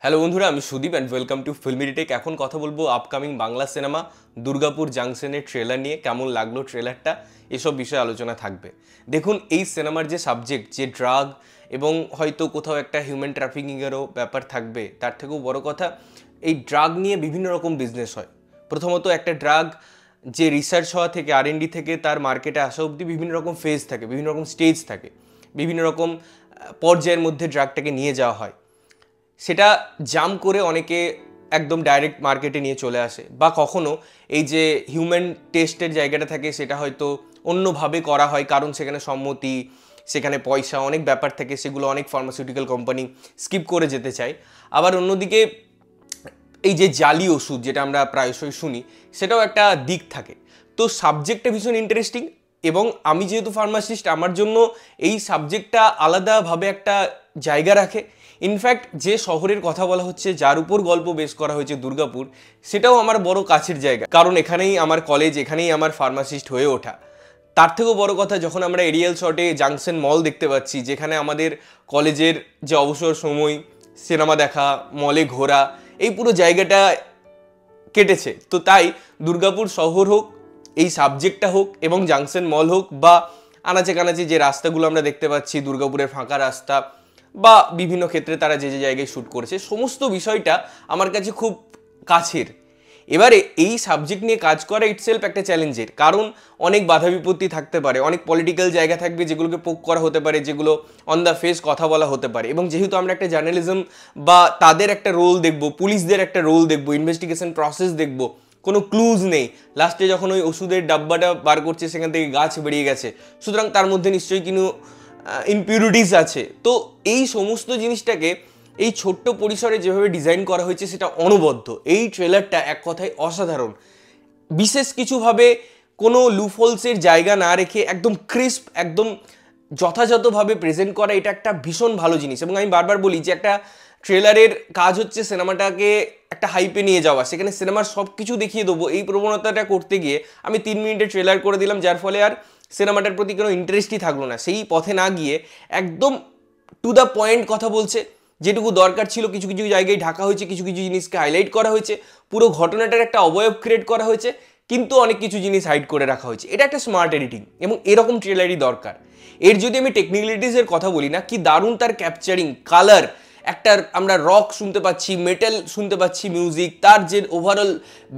Hello বন্ধুরা, আমি Sudip and welcome to ফিল্মিডিটেক। এখন কথা বলবো আপকামিং বাংলা সিনেমা দুর্গাপুর জাংশনের ট্রেলার নিয়ে। কেমন লাগলো ট্রেলারটা, এসব বিষয়ে আলোচনা থাকবে। দেখুন, এই সিনেমার যে সাবজেক্ট, যে ড্রাগ এবং হয়তো কোথাও একটা হিউম্যান ট্রাফিকিংয়েরও ব্যাপার থাকবে, তার থেকেও বড় কথা এই ড্রাগ নিয়ে বিভিন্ন রকম বিজনেস হয়। প্রথমত একটা ড্রাগ যে রিসার্চ হওয়া থেকে R&D থেকে তার মার্কেটে আসা অবধি বিভিন্ন রকম ফেজ থাকে, বিভিন্ন রকম স্টেজ থাকে, বিভিন্ন রকম পর্যায়ের মধ্যে ড্রাগটাকে নিয়ে যাওয়া হয়। সেটা জাম করে অনেকে একদম ডাইরেক্ট মার্কেটে নিয়ে চলে আসে, বা কখনো এই যে হিউম্যান টেস্টের জায়গাটা থাকে সেটা হয়তো অন্যভাবে করা হয়, কারণ সেখানে সম্মতি, সেখানে পয়সা, অনেক ব্যাপার থাকে, সেগুলো অনেক ফার্মাসিউটিক্যাল কোম্পানি স্কিপ করে যেতে চায়। আবার অন্যদিকে এই যে জালি ওষুধ, যেটা আমরা প্রায়শই শুনি, সেটাও একটা দিক থাকে। তো সাবজেক্টটা ভীষণ ইন্টারেস্টিং, এবং আমি যেহেতু ফার্মাসিস্ট, আমার জন্য এই সাবজেক্টটা আলাদাভাবে একটা জায়গা রাখে। ইনফ্যাক্ট যে শহরের কথা বলা হচ্ছে, যার উপর গল্প বেস করা হয়েছে, দুর্গাপুর, সেটাও আমার বড় কাছের জায়গা, কারণ এখানেই আমার কলেজ, এখানেই আমার ফার্মাসিস্ট হয়ে ওঠা। তার থেকেও বড় কথা, যখন আমরা এরিয়াল শটে জাংশন মল দেখতে পাচ্ছি, যেখানে আমাদের কলেজের যে অবসর সময়, সিনেমা দেখা, মলে ঘোরা, এই পুরো জায়গাটা কেটেছে। তো তাই দুর্গাপুর শহর হোক, এই সাবজেক্টটা হোক, এবং জাংশন মল হোক, বা আনাচে কানাচে যে রাস্তাগুলো আমরা দেখতে পাচ্ছি, দুর্গাপুরের ফাঁকা রাস্তা, বা বিভিন্ন ক্ষেত্রে তারা যে যে জায়গায় শ্যুট করেছে, সমস্ত বিষয়টা আমার কাছে খুব কাছের। এবারে এই সাবজেক্ট নিয়ে কাজ করা ইটসেলফ একটা চ্যালেঞ্জের, কারণ অনেক বাধা বিপত্তি থাকতে পারে, অনেক পলিটিক্যাল জায়গা থাকবে যেগুলোকে পোক করা হতে পারে, যেগুলো অন দ্য ফেস কথা বলা হতে পারে। এবং যেহেতু আমরা একটা জার্নালিজম বা তাদের একটা রোল দেখব, পুলিশদের একটা রোল দেখব, ইনভেস্টিগেশন প্রসেস দেখব, কোনো ক্লুজ নেই, লাস্টে যখন ওই ওষুধের ডাব্বাটা বার করছে সেখান থেকে গাছ বেরিয়ে গেছে, সুতরাং তার মধ্যে নিশ্চয়ই কোনো ইমপিউরিটিস আছে। তো এই সমস্ত জিনিসটাকে এই ছোট্ট পরিসরে যেভাবে ডিজাইন করা হয়েছে, সেটা অনবদ্য। এই ট্রেলারটা এক কথায় অসাধারণ। বিশেষ কিছুভাবে কোনো লুফোলসের জায়গা না রেখে একদম ক্রিস্প, একদম যথাযথভাবে প্রেজেন্ট করা, এটা একটা ভীষণ ভালো জিনিস। এবং আমি বারবার বলি যে একটা ট্রেলারের কাজ হচ্ছে সিনেমাটাকে একটা হাইপে নিয়ে যাওয়া, সেখানে সিনেমার সব কিছু দেখিয়ে দেবো, এই প্রবণতাটা করতে গিয়ে আমি 3 মিনিটের ট্রেলার করে দিলাম, যার ফলে আর সিনেমাটার প্রতি কোনো ইন্টারেস্টই থাকলো না। সেই পথে না গিয়ে একদম টু দ্য পয়েন্ট কথা বলছে, যেটুকু দরকার ছিল কিছু কিছু জায়গায় ঢাকা হয়েছে, কিছু কিছু জিনিসকে হাইলাইট করা হয়েছে, পুরো ঘটনাটার একটা অবয়ব ক্রিয়েট করা হয়েছে, কিন্তু অনেক কিছু জিনিস হাইড করে রাখা হয়েছে। এটা একটা স্মার্ট এডিটিং, এবং এরকম ট্রেলারই দরকার। এর যদি আমি টেকনিক্যালিটিসের কথা বলি না, কি দারুণ তার ক্যাপচারিং, কালার, একটা আমরা রক শুনতে পাচ্ছি, মেটাল শুনতে পাচ্ছি, মিউজিক, তার যে ওভারঅল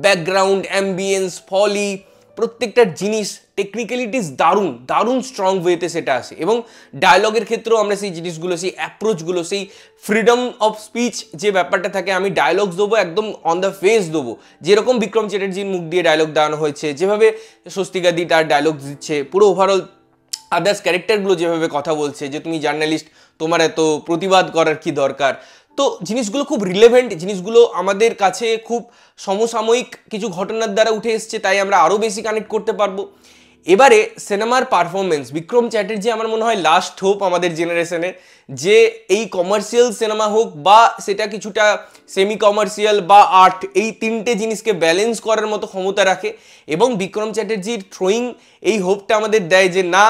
ব্যাকগ্রাউন্ড, অ্যাম্বিয়েন্স, ফলি, প্রত্যেকটা জিনিস টেকনিক্যালিটিস দারুণ দারুণ স্ট্রং ওয়েতে সেটা আসে। এবং ডায়লগের ক্ষেত্রেও আমরা সেই জিনিসগুলো, সেই অ্যাপ্রোচগুলো, সেই ফ্রিডম অফ স্পিচ যে ব্যাপারটা থাকে, আমি ডায়লগস দেবো একদম অন দ্য ফেস দেবো, যেরকম বিক্রম চ্যাটার্জির মুখ দিয়ে ডায়লগ দেওয়ানো হয়েছে, যেভাবে স্বস্তিকা দি তার ডায়লগ দিচ্ছে, পুরো ওভারঅল আদার্স ক্যারেক্টারগুলো যেভাবে কথা বলছে, যে তুমি জার্নালিস্ট, তোমার এত প্রতিবাদ করার কি দরকার। তো জিনিসগুলো খুব রিলেভেন্ট, জিনিসগুলো আমাদের কাছে খুব সমসাময়িক কিছু ঘটনার দ্বারা উঠে এসছে, তাই আমরা আরও বেশি কানেক্ট করতে পারবো। এবারে সিনেমার পারফরমেন্স, বিক্রম চ্যাটার্জি আমার মনে হয় লাস্ট হোপ আমাদের জেনারেশনের, যে এই কমার্শিয়াল সিনেমা হোক বা সেটা কিছুটা সেমি কমার্শিয়াল বা আর্ট, এই তিনটে জিনিসকে ব্যালেন্স করার মতো ক্ষমতা রাখে। এবং বিক্রম চ্যাটার্জির থ্রোয়িং এই হোপটা আমাদের দেয় যে না,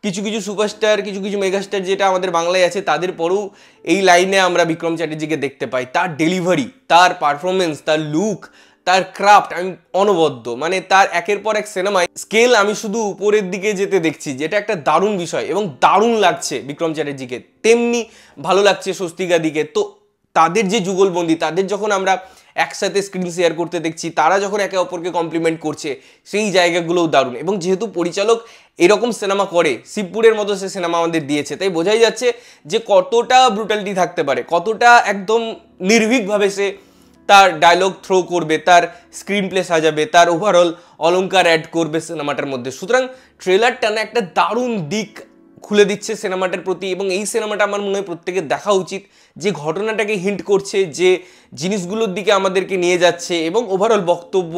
কিছু কিছু সুপারস্টার, কিছু কিছু মেগাস্টার যেটা আমাদের বাংলায় আছে, তাদের পরেও এই লাইনে আমরা বিক্রম চ্যাটার্জিকে দেখতে পাই। তার ডেলিভারি, তার পারফরমেন্স, তার লুক, তার ক্রাফট, আমি অনবদ্য। মানে তার একের পর এক সিনেমায় স্কেল আমি শুধু উপরের দিকে যেতে দেখছি, যেটা একটা দারুণ বিষয়, এবং দারুণ লাগছে বিক্রম চ্যাটার্জিকে, তেমনি ভালো লাগছে স্বস্তিকা দিকে। তো তাদের যে যুগলবন্দি, তাদের যখন আমরা একসাথে স্ক্রিন শেয়ার করতে দেখছি, তারা যখন একে অপরকে কমপ্লিমেন্ট করছে, সেই জায়গাগুলোও দারুণ। এবং যেহেতু পরিচালক এরকম সিনেমা করে, শিবপুরের মতো সে সিনেমা আমাদের দিয়েছে, তাই বোঝাই যাচ্ছে যে কতটা ব্রুটালিটি থাকতে পারে, কতটা একদম নির্ভীকভাবে সে তার ডায়লগ থ্রো করবে, তার স্ক্রিন প্লে সাজাবে, তার ওভারঅল অলঙ্কার অ্যাড করবে সিনেমাটার মধ্যে। সুতরাং ট্রেলারটা না একটা দারুণ দিক খুলে দিচ্ছে সিনেমাটার প্রতি। এবং এই সিনেমাটা আমার মনে হয় প্রত্যেকের দেখা উচিত, যে ঘটনাটাকে হিন্ট করছে, যে জিনিসগুলোর দিকে আমাদেরকে নিয়ে যাচ্ছে, এবং ওভারঅল বক্তব্য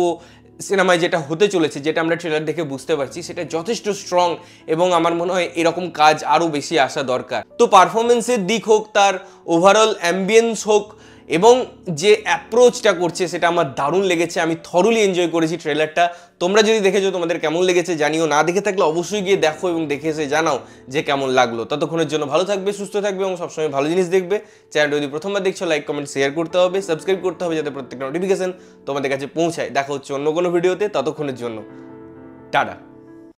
সিনেমায় যেটা হতে চলেছে, যেটা আমরা ট্রেলার দেখে বুঝতে পারছি, সেটা যথেষ্ট স্ট্রং। এবং আমার মনে হয় এরকম কাজ আরও বেশি আসা দরকার। তো পারফরমেন্সের দিক হোক, তার ওভারঅল অ্যাম্বিয়েন্স হোক, এবং যে অ্যাপ্রোচটা করছে সেটা আমার দারুণ লেগেছে। আমি থরলি এনজয় করেছি ট্রেলারটা। তোমরা যদি দেখেছো তোমাদের কেমন লেগেছে জানিও, না দেখে থাকলে অবশ্যই গিয়ে দেখো এবং দেখে এসে জানাও যে কেমন লাগলো। ততক্ষণের জন্য ভালো থাকবে, সুস্থ থাকবে এবং সবসময় ভালো জিনিস দেখবে। চ্যানেলটা যদি প্রথমবার দেখছো লাইক কমেন্ট শেয়ার করতে হবে, সাবস্ক্রাইব করতে হবে যাতে প্রত্যেকটা নোটিফিকেশন তোমাদের কাছে পৌঁছায়। দেখা হচ্ছে অন্য কোনো ভিডিওতে, ততক্ষণের জন্য টাটা।